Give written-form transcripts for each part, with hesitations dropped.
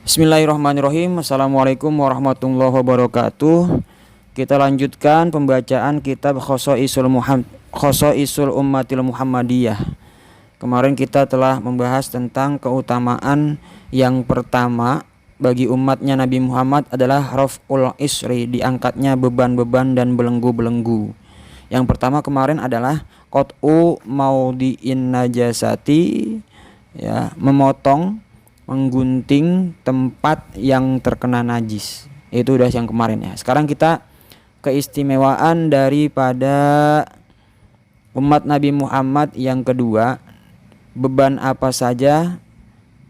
Bismillahirrahmanirrahim. Assalamualaikum warahmatullahi wabarakatuh. Kita lanjutkan pembacaan kitab Khosaisul Ummatil Muhammadiyah. Kemarin kita telah membahas tentang keutamaan yang pertama bagi umatnya Nabi Muhammad adalah raf'ul isri, diangkatnya beban-beban dan belenggu-belenggu. Yang pertama kemarin adalah qat'u maudi'in najasati, ya, memotong, menggunting tempat yang terkena najis. Itu udah yang kemarin ya. Sekarang kita keistimewaan daripada umat Nabi Muhammad yang kedua, beban apa saja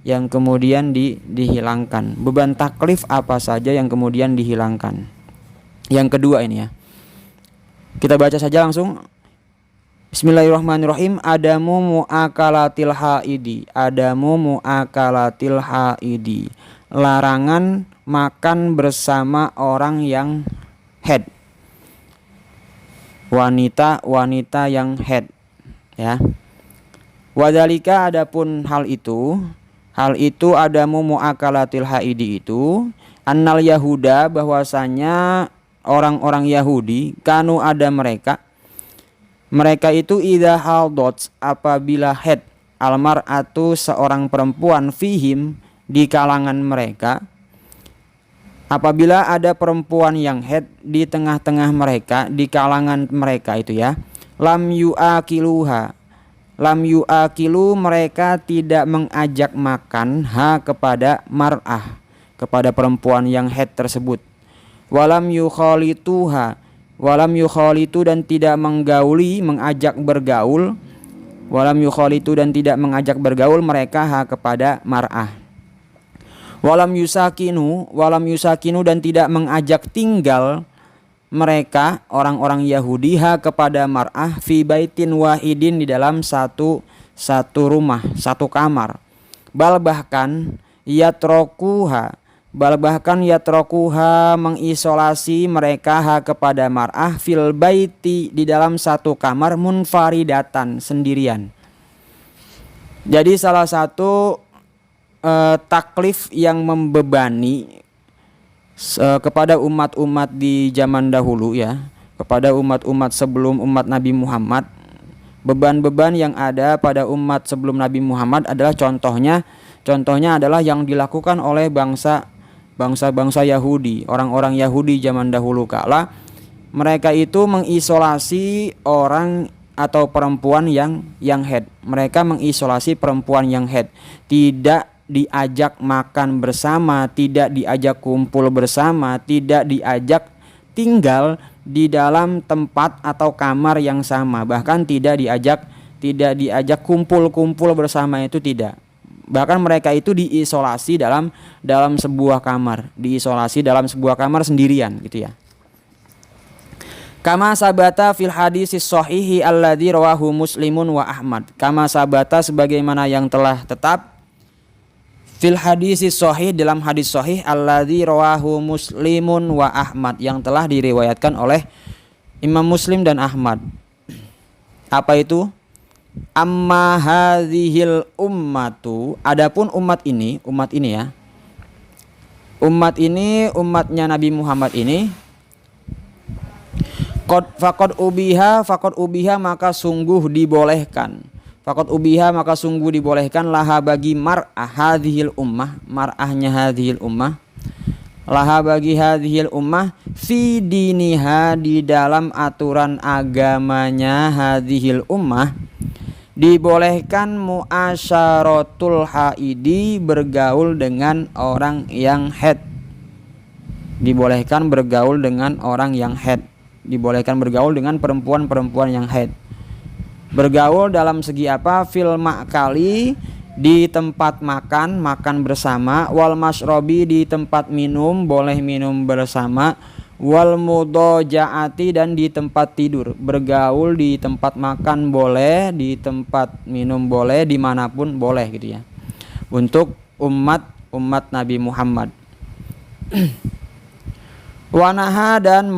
yang kemudian dihilangkan, beban taklif apa saja yang kemudian dihilangkan. Yang kedua ini ya, kita baca saja langsung. Bismillahirrahmanirrahim. Adamu mu'akalatil haidi, larangan makan bersama orang yang haid, wanita yang haid, ya. Wadhalika, adapun hal itu adamu mu'akalatil haidi itu annal yahuda, bahwasanya orang-orang Yahudi, kanu ada mereka itu idza haldot, apabila haid, almar'atu, seorang perempuan, fihim, di kalangan mereka, apabila ada perempuan yang haid di tengah-tengah mereka, di kalangan mereka itu ya, lam yu'akilu, mereka tidak mengajak makan kepada mar'ah, kepada perempuan yang haid tersebut. Walam yukhalitu, dan tidak mengajak bergaul mereka kepada mar'ah. Walam yusakinu, dan tidak mengajak tinggal mereka orang-orang Yahudi kepada mar'ah fi baitin wahidin, di dalam satu rumah, satu kamar. Bahkan yatrokuha, mengisolasi mereka kepada mar'ah fil baiti, di dalam satu kamar, munfaridatan, sendirian. Jadi salah satu taklif yang membebani kepada umat-umat di zaman dahulu ya, kepada umat-umat sebelum umat Nabi Muhammad, beban-beban yang ada pada umat sebelum Nabi Muhammad adalah contohnya adalah yang dilakukan oleh bangsa Yahudi, orang-orang Yahudi zaman dahulu kala. Mereka itu mengisolasi orang atau perempuan yang haid. Mereka mengisolasi perempuan yang haid, tidak diajak makan bersama, tidak diajak kumpul bersama, tidak diajak tinggal di dalam tempat atau kamar yang sama, bahkan tidak diajak kumpul bersama, itu tidak. Bahkan mereka itu diisolasi dalam sebuah kamar, sendirian gitu ya. Kama sabata fil hadisis shahihi alladzi rawahu Muslimun wa Ahmad. Kama sabata, sebagaimana yang telah tetap, fil hadisis shahih, dalam hadis sahih, alladzi rawahu Muslimun wa Ahmad, yang telah diriwayatkan oleh Imam Muslim dan Ahmad. Apa itu? Amma hadhil ummatu, adapun umat ini ya, umatnya Nabi Muhammad ini, faqad ubiha, maka sungguh dibolehkan, laha bagi mar'ah hadhil ummah, mar'ahnya hadhil ummah, laha bagi hadhil ummah, fi diniha, di dalam aturan agamanya hadhil ummah, dibolehkan muasyaratul haidi, bergaul dengan orang yang haid. Dibolehkan bergaul dengan perempuan-perempuan yang haid. Bergaul dalam segi apa? Fil ma'kali, di tempat makan bersama, wal masrobi, di tempat minum, boleh minum bersama, wal mudojaati, dan di tempat tidur. Bergaul di tempat makan boleh, di tempat minum boleh, dimanapun boleh gitu ya, untuk umat Nabi Muhammad. Wanaha dan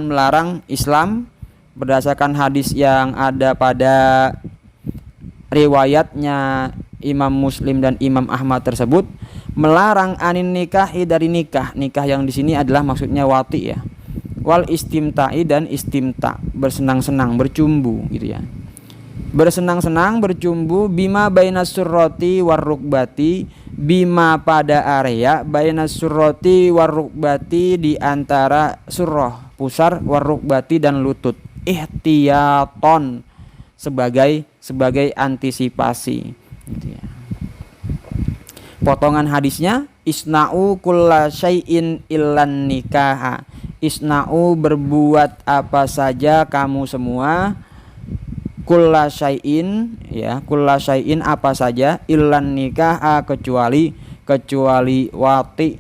melarang Islam berdasarkan hadis yang ada pada riwayatnya Imam Muslim dan Imam Ahmad tersebut, melarang anin nikahi dari nikah. Nikah yang di sini adalah maksudnya wati ya. Wal istimta'i dan istimta, bersenang-senang, bercumbu gitu ya. Bersenang-senang, bercumbu bima bainas surrati warrukbati, bima pada area bainas surrati warrukbati, di antara surroh pusar, warrukbati dan lutut, ihtiyaton, sebagai antisipasi gitu ya. Potongan hadisnya, isna'u kulla syai'in illan nikaha. Isna'u, berbuat apa saja kamu semua, kulla syai'in ya, kulla syai'in apa saja, illan nikaha, kecuali wati.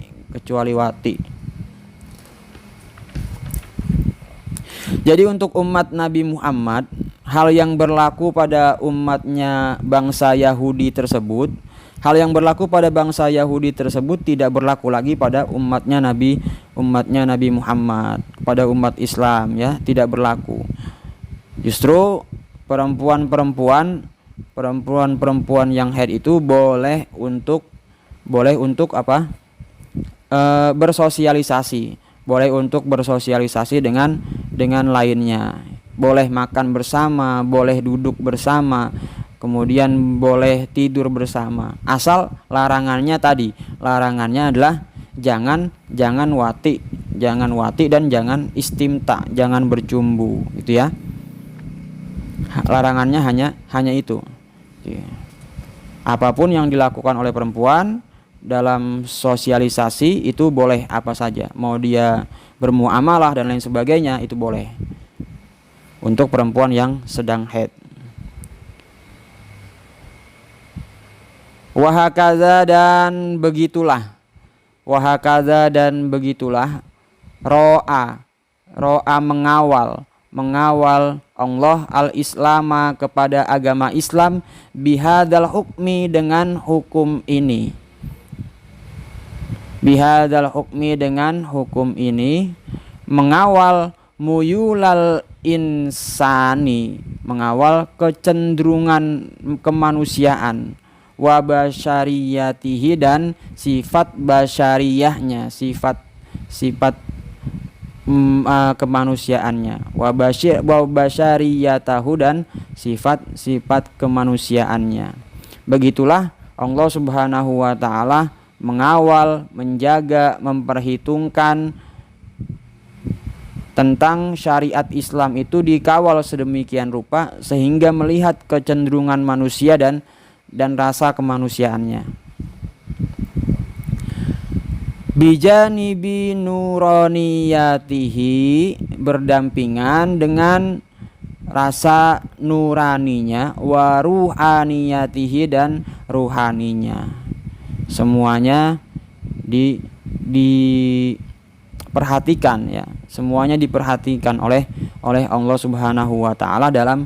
Jadi untuk umat Nabi Muhammad, hal yang berlaku pada umatnya bangsa Yahudi tersebut, hal yang berlaku pada bangsa Yahudi tersebut tidak berlaku lagi pada umatnya Nabi Muhammad, pada umat Islam ya, tidak berlaku. Justru perempuan yang haid itu boleh untuk apa? Bersosialisasi. Boleh untuk bersosialisasi dengan lainnya. Boleh makan bersama, boleh duduk bersama, kemudian boleh tidur bersama. Asal larangannya adalah jangan wati dan jangan istimta, jangan bercumbu gitu ya. Larangannya hanya itu. Apapun yang dilakukan oleh perempuan dalam sosialisasi itu boleh apa saja. Mau dia bermuamalah dan lain sebagainya itu boleh. Untuk perempuan yang sedang haid. Wahakaza dan begitulah. Ro'a mengawal Allah al-islama, kepada agama Islam, bihadal hukmi, dengan hukum ini. Mengawal muyulal insani, mengawal kecenderungan kemanusiaan, wa basyariyatihi, dan sifat basyariyahnya, sifat kemanusiaannya, wa basyariyatahu, dan sifat kemanusiaannya. Begitulah Allah Subhanahu wa taala mengawal, menjaga, memperhitungkan tentang syariat Islam itu, dikawal sedemikian rupa sehingga melihat kecenderungan manusia dan rasa kemanusiaannya. Bijanibi nuraniyatihi, berdampingan dengan rasa nuraninya, wa ruhaniyatihi, dan ruhaninya. Semuanya diperhatikan ya, semuanya diperhatikan oleh Allah Subhanahu wa taala dalam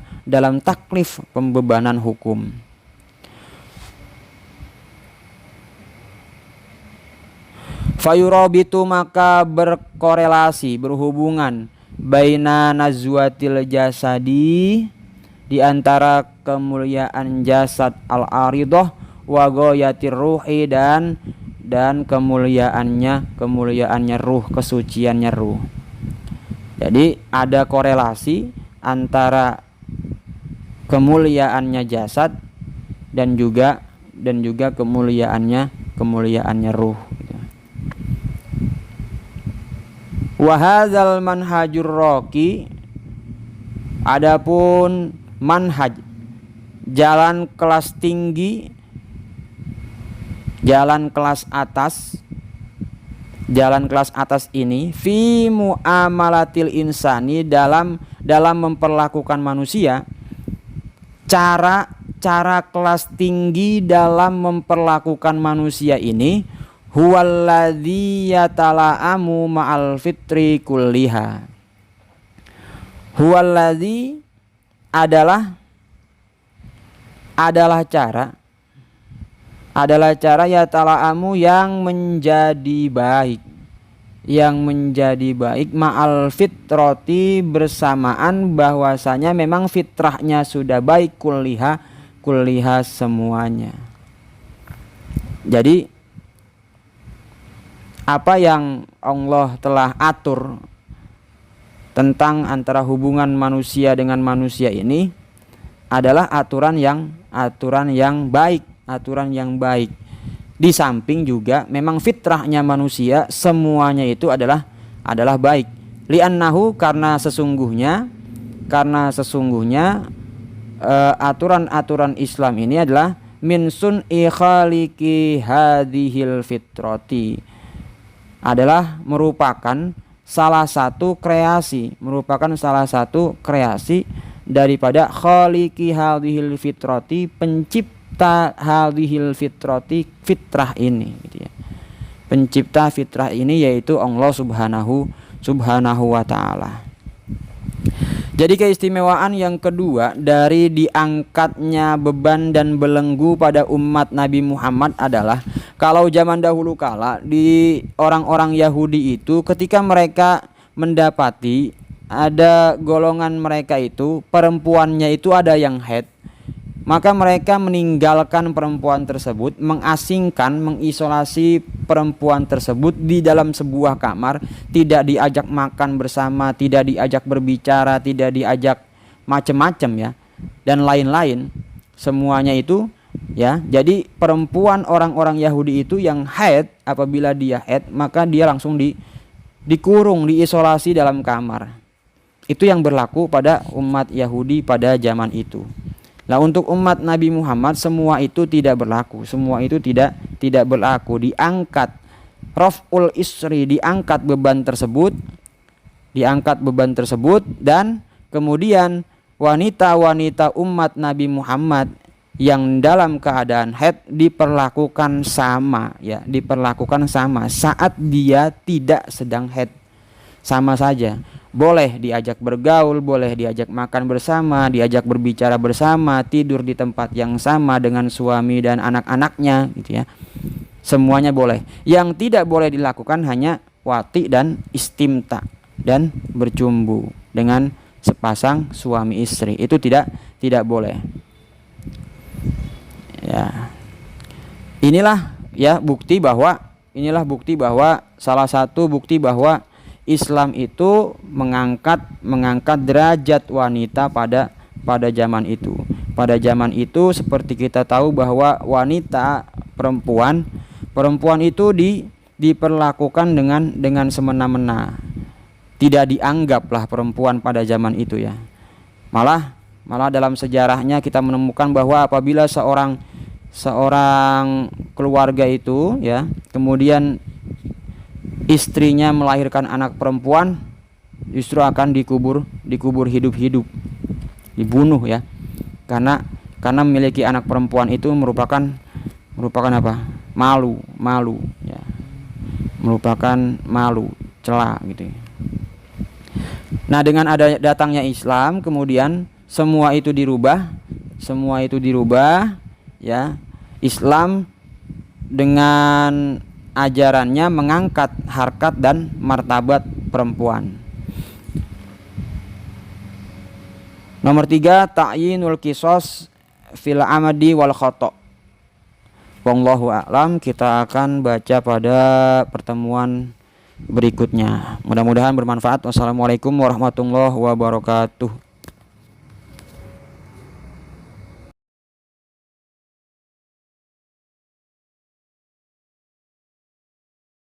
taklif pembebanan hukum. Fayurabitu, maka berkorelasi, berhubungan, baina nazwatil jasadi, di antara kemuliaan jasad al-aridah, wa ghayatir ruhi, dan kemuliaannya ruh, kesuciannya ruh. Jadi ada korelasi antara kemuliaannya jasad dan juga kemuliaannya ruh. Wa hadzal manhajur raqi, adapun manhaj, jalan kelas tinggi, jalan kelas atas ini, fi muamalatil insani, dalam memperlakukan manusia, cara kelas tinggi dalam memperlakukan manusia ini, huwallazi yatala'amu ma'al fitri kulliha. Huwallazi adalah cara yatala'amu, yang menjadi baik, ma'al fitrati, bersamaan bahwasanya memang fitrahnya sudah baik, kulliha semuanya. Jadi apa yang Allah telah atur tentang antara hubungan manusia dengan manusia ini adalah aturan yang baik, aturan yang baik. Di samping juga memang fitrahnya manusia semuanya itu adalah baik. Li'annahu karena sesungguhnya aturan-aturan Islam ini adalah min sun'i khaliqi hadhil fitrati, adalah merupakan salah satu kreasi daripada khaliqi hadhil fitrati, pencipta hadhil fitrati, fitrah ini gitu ya. Pencipta fitrah ini yaitu Allah Subhanahu wa ta'ala. Jadi keistimewaan yang kedua dari diangkatnya beban dan belenggu pada umat Nabi Muhammad adalah kalau zaman dahulu kala di orang-orang Yahudi itu ketika mereka mendapati ada golongan mereka itu perempuannya itu ada yang haid, maka mereka meninggalkan perempuan tersebut, mengisolasi perempuan tersebut di dalam sebuah kamar, tidak diajak makan bersama, tidak diajak berbicara, tidak diajak macam-macam ya, dan lain-lain semuanya itu ya. Jadi perempuan orang-orang Yahudi itu yang haid, apabila dia haid maka dia langsung dikurung, diisolasi dalam kamar. Itu yang berlaku pada umat Yahudi pada zaman itu. Nah, untuk umat Nabi Muhammad semua itu tidak berlaku, semua itu tidak berlaku. Diangkat raf'ul isri, diangkat beban tersebut, dan kemudian wanita-wanita umat Nabi Muhammad yang dalam keadaan haid diperlakukan sama ya, diperlakukan sama saat dia tidak sedang haid. Sama saja. Boleh diajak bergaul, boleh diajak makan bersama, diajak berbicara bersama, tidur di tempat yang sama dengan suami dan anak-anaknya gitu ya. Semuanya boleh. Yang tidak boleh dilakukan hanya wati dan istimta dan bercumbu dengan sepasang suami istri. Itu tidak boleh. Ya. Inilah salah satu bukti bahwa Islam itu mengangkat derajat wanita pada zaman itu. Pada zaman itu seperti kita tahu bahwa wanita perempuan itu diperlakukan dengan semena-mena. Tidak dianggaplah perempuan pada zaman itu ya. Malah dalam sejarahnya kita menemukan bahwa apabila seorang keluarga itu ya, kemudian istrinya melahirkan anak perempuan, justru akan dikubur hidup-hidup, dibunuh ya, karena memiliki anak perempuan itu merupakan apa? Malu ya, merupakan malu, cela gitu. Nah, dengan ada datangnya Islam kemudian semua itu dirubah ya. Islam dengan ajarannya mengangkat harkat dan martabat perempuan. Nomor 3, ta'yinul qisas fil amadi wal khata'. Wallahu a'lam. Kita akan baca pada pertemuan berikutnya. Mudah-mudahan bermanfaat. Wassalamualaikum warahmatullahi wabarakatuh.